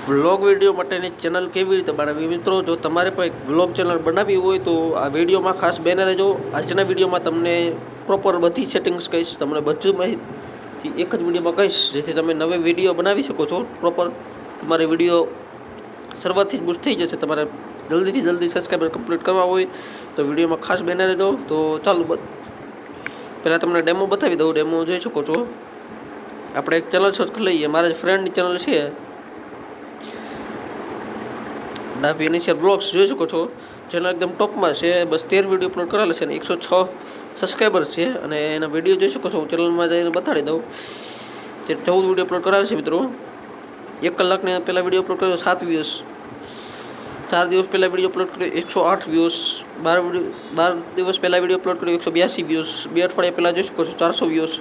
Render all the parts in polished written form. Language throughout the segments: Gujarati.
વ્લોગ વિડીયો માટેની ચેનલ કેવી રીતે બનાવવી? મિત્રો, જો તમારે પણ એક વ્લોગ ચેનલ બનાવવી હોય તો આ વિડીયોમાં ખાસ બેને રહેજો. આજના વિડીયોમાં તમને પ્રોપર બધી સેટિંગ્સ કહીશ, તમને બધી માહિતી એક જ વિડીયોમાં કહીશ, જેથી તમે નવી વિડીયો બનાવી શકો છો. પ્રોપર તમારે વિડીયો શરૂઆતથી જ બૂસ્ટ થઈ જશે. તમારે જલ્દીથી જલ્દી સબસ્ક્રાઈબર કમ્પ્લીટ કરવા હોય તો વિડીયોમાં ખાસ બેને રહેજો. તો ચાલો પહેલાં તમને ડેમો બતાવી દઉં. ડેમો જોઈ શકો છો. આપણે એક ચેનલ સર્ચ કરી લઈએ. મારા ફ્રેન્ડની ચેનલ છે ડાભી ઇનિશિયલ બ્લોગ્સ, જોઈ શકો છો. ચેનલ એકદમ ટોપમાં છે. બસ 13 વિડીયો અપલોડ કરેલા છે અને 106 સબસ્ક્રાઈબર છે. અને એના વિડીયો જોઈ શકો છો. હું ચેનલમાં જઈને બતાડી દઉં. તે 14 વિડીયો અપલોડ કરેલા છે મિત્રો. 1 કલાકને પહેલાં વિડીયો અપલોડ કર્યો 7 વ્યૂઝ. 4 દિવસ પહેલાં વિડીયો અપલોડ કર્યો 108 વ્યૂઝ. 12 દિવસ પહેલાં વિડીયો અપલોડ કર્યો 182 વ્યૂઝ. 2 અઠવાડિયા પહેલાં જોઈ શકો છો 400 વ્યૂઝ.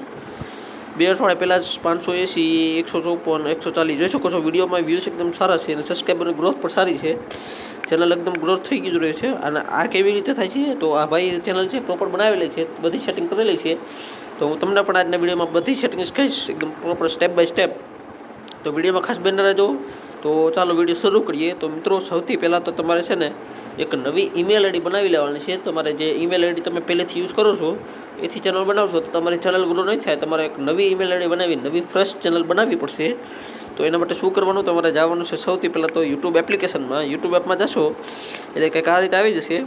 2 અઠવાડિયા પહેલાં જ 580, 154, 140 જોઈ શકો છો. વિડીયોમાં વ્યૂઝ એકદમ સારા છે અને સબસ્ક્રાઈબરની ગ્રોથ પણ સારી છે. ચેનલ એકદમ ગ્રોથ થઈ ગઈ રહે છે. અને આ કેવી રીતે થાય છે? તો આ ભાઈ ચેનલ છે પ્રોપર બનાવેલી છે, બધી સેટિંગ કરેલી છે. તો હું તમને પણ આજના વિડીયોમાં બધી સેટિંગ્સ કહીશ, એકદમ પ્રોપર સ્ટેપ બાય સ્ટેપ. તો વિડીયોમાં ખાસ બને રહેજો. તો ચાલો વિડીયો શરૂ કરીએ. તો મિત્રો, સૌથી પહેલાં તો તમારે છે ને એક નવી ઈમેલ આઈડી બનાવી લેવાની છે. તમારે જે ઈમેલ આઈડી તમે પહેલેથી યુઝ કરો છો એથી ચેનલ બનાવશો તો તમારી ચેનલ ગ્રો નહીં થાય. તમારે એક નવી ઈમેલ આઈડી બનાવી, નવી ફ્રેશ ચેનલ બનાવવી પડશે. તો એના માટે શું કરવાનું? તમારે જવાનું છે સૌથી પહેલાં તો યુટ્યુબ એપ્લિકેશનમાં. યુટ્યુબ એપમાં જશો એટલે કંઈક આ રીતે આવી જશે.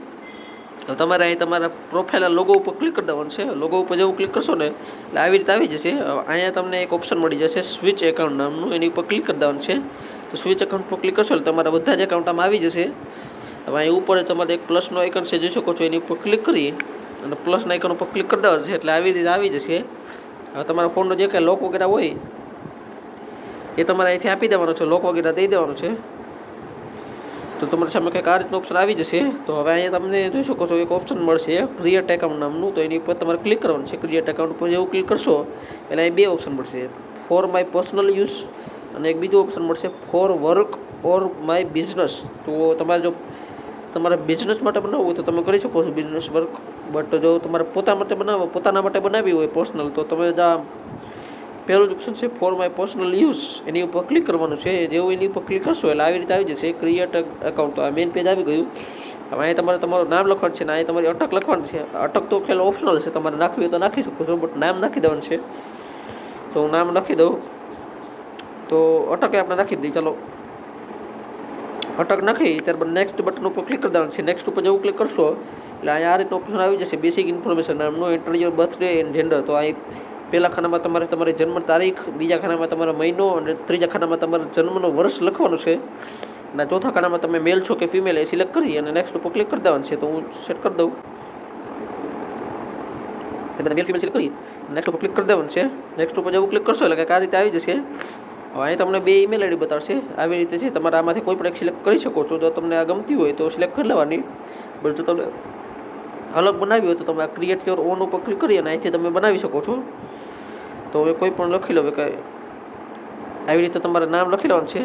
તો તમારે અહીં તમારા પ્રોફાઇલના લોગો ઉપર ક્લિક કરી દેવાનું છે. લોગો ઉપર જેવું ક્લિક કરશો ને એટલે આવી રીતે આવી જશે. અહીંયા તમને એક ઓપ્શન મળી જશે સ્વિચ એકાઉન્ટ નામનું, એની ઉપર ક્લિક કરી દેવાનું છે. તો સ્વિચ એકાઉન્ટ પર ક્લિક કરશો એટલે તમારા બધા જ એકાઉન્ટ આમાં આવી જશે. હવે અહીં ઉપર તમારે એક પ્લસનો આઇકન છે, જોઈ શકો છો. એની ઉપર ક્લિક કરી અને પ્લસના આઇકન ઉપર ક્લિક કરી દેવાનું છે એટલે આવી રીતે આવી જશે. હવે તમારા ફોનનો જે કાંઈ લોક વગેરે હોય એ તમારે અહીંથી આપી દેવાનો છે, લોક વગેરે દઈ દેવાનું છે. તો તમારી સામે કંઈક આ રીતનું ઓપ્શન આવી જશે. તો હવે અહીંયા તમને જોઈ શકો છો એક ઓપ્શન મળશે ક્રિએટ એકાઉન્ટ નામનું. તો એની ઉપર તમારે ક્લિક કરવાનું છે. ક્રિએટ એકાઉન્ટ ઉપર જેવું ક્લિક કરશો એટલે અહીં 2 ઓપ્શન મળશે, ફોર માય પર્સનલ યુઝ અને એક બીજું ઓપ્શન મળશે for work or my business. તો તમારે જો તમારે બિઝનેસ માટે બનાવવું હોય તો તમે કરી શકો છો બિઝનેસ વર્ક. બટ જો તમારે પોતાના માટે બનાવવી હોય પર્સનલ, તો તમે પહેલું જ ઓપ્શન છે ફોર માય પર્સનલ યુઝ, એની ઉપર ક્લિક કરવાનું છે. જેવું એની ઉપર ક્લિક કરશો એટલે આવી રીતે આવી જશે ક્રિએટ એકાઉન્ટ. તો આ મેઇન પેજ આવી ગયું. હવે અહીં તમારે તમારું નામ લખવાનું છે ને અહીં તમારી અટક લખવાની છે. અટક તો ખેલ ઓપ્શનલ છે, તમારે નાખવી હોય તો નાખી શકો છો, બટ નામ નાખી દેવાનું છે. તો હું નામ લખી દઉં. તો અટકે આપણે નાખી દઈએ. ચાલો અટક નાખી ત્યારબાદ નેક્સ્ટ બટન ઉપર ક્લિક કરી દેવાનું છે. નેક્સ્ટ ઉપર જેવું ક્લિક કરશો એટલે અહીંયા આ રીતનું ઓપ્શન આવી જશે બેસિક ઇન્ફોર્મેશન નામનું, enter your birthday and gender. તો અહીં પહેલા ખાનામાં તમારે તમારી જન્મ તારીખ, બીજા ખાનામાં તમારો મહિનો અને ત્રીજા ખાનામાં તમારા જન્મનો વર્ષ લખવાનું છે. અને ચોથા ખાનામાં તમે મેલ છો કે ફિમેલ એ સિલેક્ટ કરી અને નેક્સ્ટ ઉપર ક્લિક કરી દેવાનું છે. તો હું સેટ કરી દઉં. મેલ ફિમેલ સિલેક્ટ કરી નેક્સ્ટ ઉપર ક્લિક કરી દેવાનું છે. નેક્સ્ટ ઉપર જેવું ક્લિક કરશો એટલે કંઈક આ રીતે આવી જશે. હવે અહીં તમને 2 ઈમેલ આઈડી બતાવશે. આવી રીતે છે, તમારે આમાંથી કોઈ પણ એક સિલેક્ટ કરી શકો છો. જો તમને આ ગમતી હોય તો સિલેક્ટ કરી લેવાની. બટ જો તમે અલગ બનાવી હોય તો તમે આ ક્રિએટ યોર ઓન ઉપર ક્લિક કરી અને અહીંથી તમે બનાવી શકો છો. તો હવે કોઈ પણ લખી લો કે આવી રીતે તમારે નામ લખી લેવાનું છે.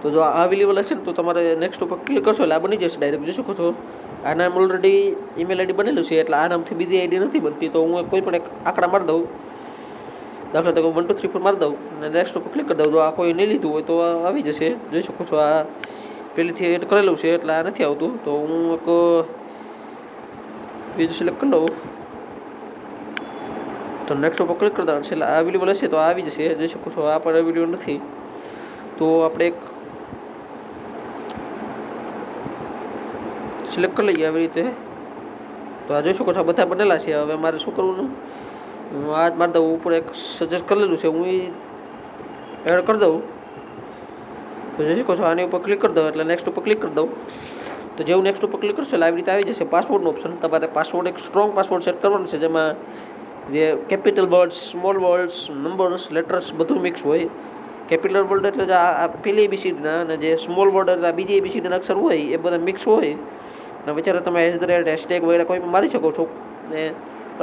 તો જો આ અવેલેબલ હશે ને તો તમારે નેક્સ્ટ ઉપર ક્લિક કરશો એટલે આ બની જશે ડાયરેક્ટ. જોઈ શકો છો આ નામ ઓલરેડી ઈમેલ આઈડી બનેલું છે એટલે આ નામથી બીજી આઈડી નથી બનતી. તો હું કોઈ પણ એક આંકડા મારી દઉં. દાખલા તરીકે 1 2 3 4 મારી દઉં અને નેક્સ્ટ ઉપર ક્લિક કરી દઉં. જો આ કોઈ નહીં લીધું હોય તો આવી જશે. જોઈ શકો છો આ પહેલેથી એડ કરેલું છે એટલે આ નથી આવતું. તો હું એક બીજું સિલેક્ટ કરી લઉં. તો નેક્સ્ટ ઉપર ક્લિક કરી દેવાનું છે એટલે આ અવેલેબલ હશે તો આવી જશે. જોઈ શકો છો આ પણ વિડીયો નથી. તો આપણે એક સિલેક્ટ કરી લઈએ આવી રીતે. તો આ જોઈ શકો છો આ બધા બનેલા છે. હવે મારે શું કરવું? હું આ જ મારી દઉં. ઉપર એક સજેસ્ટ કરેલું છે, હું એડ કરી દઉં. તો જોઈ શકો છો આની ઉપર ક્લિક કરી દઉં એટલે નેક્સ્ટ ઉપર ક્લિક કરી દઉં. તો જેવું નેક્સ્ટ ઉપર ક્લિક કરશો એટલે આવી રીતે આવી જશે પાસવર્ડનો ઓપ્શન. તમારે પાસવર્ડ એક સ્ટ્રોંગ પાસવર્ડ સેટ કરવાનો છે, જેમાં જે capital words, small words, numbers, letters બધું મિક્સ હોય. કેપિટલ વર્ડ એટલે આ પેલી એબીસીડીના અને જે સ્મોલ વર્ડ એટલે આ બીજી એબીસીડીના અક્ષર હોય એ બધા મિક્સ હોય. અને વિચારો તમે હેશટેગ વગેરે કોઈ પણ મારી શકો છો. ને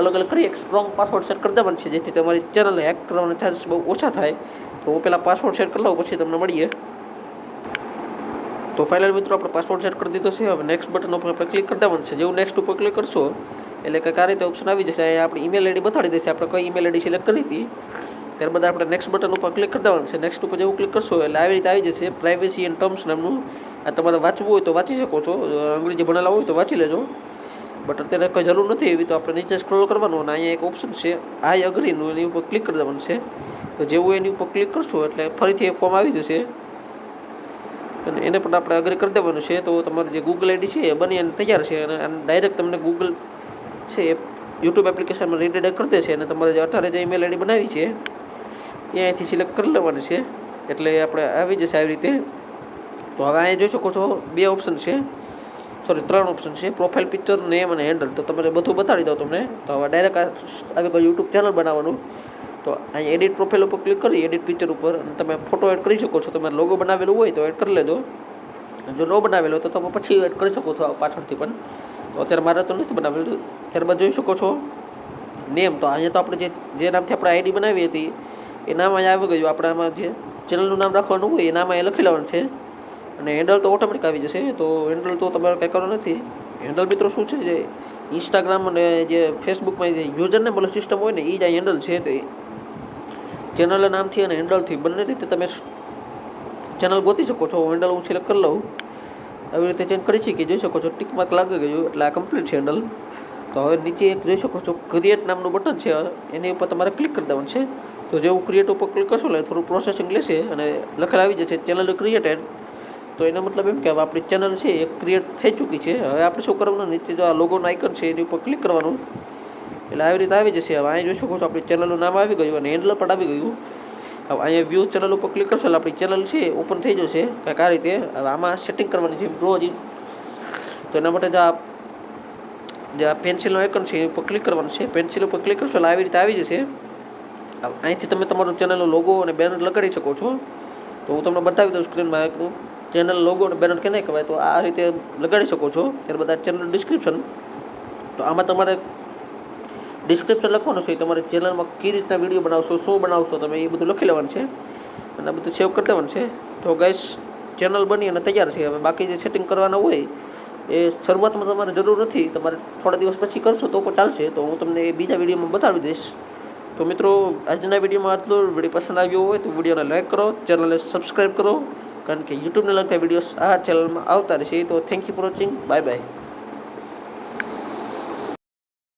અલગ અલગ કરી એક સ્ટ્રોંગ પાસવર્ડ સેટ કરી દેવાનું છે, જેથી તમારી ચેનલને હેક કરવાના ચાન્સ બહુ ઓછા થાય. તો હું પહેલાં પાસવર્ડ સેટ કરી લઉં પછી તમને મળીએ. તો ફાઇનલ મિત્રો આપણે પાસવર્ડ સેટ કરી દીધો છે. હવે નેક્સ્ટ બટન ઉપર આપણે ક્લિક કરી દેવાનું છે. જેવું નેક્સ્ટ ઉપર ક્લિક કરશો એટલે કંઈક આ રીતે ઓપ્શન આવી જશે. અહીંયા આપણી ઈમેલ આઈડી બતાડી દેશે આપણે કઈ ઈમેલ આઈડી સિલેક્ટ કરી હતી. ત્યારબાદ આપણે નેક્સ્ટ બટન ઉપર ક્લિક કરી દેવાનું છે. નેક્સ્ટ ઉપર જેવું ક્લિક કરશો એટલે આવી રીતે આવી જશે પ્રાઇવેસી એન્ડ ટર્મ્સ નામનું. આ તમારે વાંચવું હોય તો વાંચી શકો છો, અંગ્રેજી ભણેલા હોય તો વાંચી લેજો, બટ અત્યારે કંઈ જરૂર નથી એવી. તો આપણે નીચે સ્ક્રોલ કરવાનું અને અહીંયા એક ઓપ્શન છે આઈ અગ્રીનું, એની ઉપર ક્લિક કરી દેવાનું છે. તો જેવું એની ઉપર ક્લિક કરશો એટલે ફરીથી એ ફોર્મ આવી જશે અને એને પણ આપણે અગ્રી કરી દેવાનું છે. તો તમારી જે ગૂગલ આઈડી છે એ બની અને તૈયાર છે અને ડાયરેક્ટ તમને ગૂગલ છે એ યુટ્યુબ એપ્લિકેશનમાં રીડાયરેક્ટ કરી દેશે અને તમારે જે 18 જે ઈમેલ આઈડી બનાવી છે એ અહીંથી સિલેક્ટ કરી લેવાની છે એટલે આપણે આવી જશે આવી રીતે. તો હવે અહીંયા જોઈ શકો છો 2 ઓપ્શન છે, સોરી 3 ઓપ્શન છે, પ્રોફાઇલ પિક્ચર, નેમ અને હેન્ડલ. તો તમારે બધું બતાવી દઉં તમને. તો હવે ડાયરેક્ટ આવી કોઈ યુટ્યુબ ચેનલ બનાવવાનું. તો અહીંયા એડિટ પ્રોફાઇલ ઉપર ક્લિક કરી એડિટ પિક્ચર ઉપર અને તમે ફોટો એડ કરી શકો છો. તમારે લોગો બનાવેલું હોય તો એડ કરી લેજો, જો ન બનાવેલો હોય તો તમે પછી એડ કરી શકો છો પાછળથી પણ. તો અત્યારે મારે તો નથી બનાવેલું. ત્યારબાદ જોઈ શકો છો નેમ. તો અહીંયા તો આપણે જે નામથી આપણે આઈડી બનાવી હતી એ નામ અહીંયા આવી ગયું. આપણે આમાં જે ચેનલનું નામ રાખવાનું હોય એ નામ અહીંયા લખી લેવાનું છે અને હેન્ડલ તો ઓટોમેટિક આવી જશે. તો હેન્ડલ તો તમારે કંઈ કરવાનું નથી. હેન્ડલ મિત્રો શું છે, જે ઇન્સ્ટાગ્રામ અને જે ફેસબુકમાં જે યુઝરને બોલો સિસ્ટમ હોય ને એ જ આ હેન્ડલ છે. તે ચેનલ નામથી અને હેન્ડલથી બંને રીતે તમે ચેનલ ગોતી શકો છો. હેન્ડલ હું સિલેક્ટ કરી લઉં, આવી રીતે ચેન્જ કરી શકીએ. જોઈ શકો છો ટીક માર્ક લાગી ગયું એટલે આ કમ્પ્લીટ છે હેન્ડલ. તો હવે નીચે એક જોઈ શકો છો ક્રિએટ નામનું બટન છે, એની ઉપર તમારે ક્લિક કરી દેવાનું છે. તો જેવું ક્રિએટ ઉપર ક્લિક કરશો એટલે થોડું પ્રોસેસિંગ લેશે અને લખેલ આવી જશે ચેનલ ક્રિએટેડ. તો એનો મતલબ એમ કે હવે આપણી ચેનલ છે એ ક્રિએટ થઈ ચૂકી છે. હવે આપણે શું કરવાનું, નીચે જો આ લોગોનો આઇકન છે એની ઉપર ક્લિક કરવાનું એટલે આવી રીતે આવી જશે. હવે અહીંયા જોઈ શકો છો આપણી ચેનલનું નામ આવી ગયું અને હેન્ડલ પણ આવી ગયું. હવે અહીંયા વ્યૂ ચેનલ ઉપર ક્લિક કરશો એટલે આપણી ચેનલ છે ઓપન થઈ જશે કંઈક આ રીતે. હવે આમાં સેટિંગ કરવાની છે રોજ. તો એના માટે જે આ પેન્સિલનો આઇકન છે એ ઉપર ક્લિક કરવાનું છે. પેન્સિલ ઉપર ક્લિક કરશો એટલે આવી રીતે આવી જશે. અહીંથી તમે તમારું ચેનલનો લોગો અને બેનર લગાડી શકો છો. તો હું તમને બતાવી દઉં સ્ક્રીનમાં ચેનલ લોગો અને બેનર કેને કહેવાય. તો આ રીતે લગાડી શકો છો. ત્યારબાદ આ ચેનલ ડિસ્ક્રિપ્શન. તો આમાં તમારે ડિસ્ક્રિપ્શન લખવાનું છે, તમારી ચેનલમાં કઈ રીતના વિડીયો બનાવશો, શું બનાવશો તમે એ બધું લખી લેવાનું છે અને આ બધું સેવ કરી દેવાનું છે. તો ગાઈસ ચેનલ બની અને તૈયાર છે. હવે બાકી જે સેટિંગ કરવાના હોય એ શરૂઆતમાં તમારે જરૂર નથી, તમારે થોડા દિવસ પછી કરશો તો પણ ચાલશે. તો હું તમને એ બીજા વિડીયોમાં બતાવી દઈશ. તો મિત્રો આજના વિડીયોમાં આટલું. વિડીયો પસંદ આવ્યો હોય તો વિડીયોને લાઈક કરો, ચેનલને સબસ્ક્રાઈબ કરો, કારણ કે યુટ્યુબને લગતા વિડીયોઝ આ ચેનલમાં આવતા રહેશે. તો thank you for watching. Bye bye.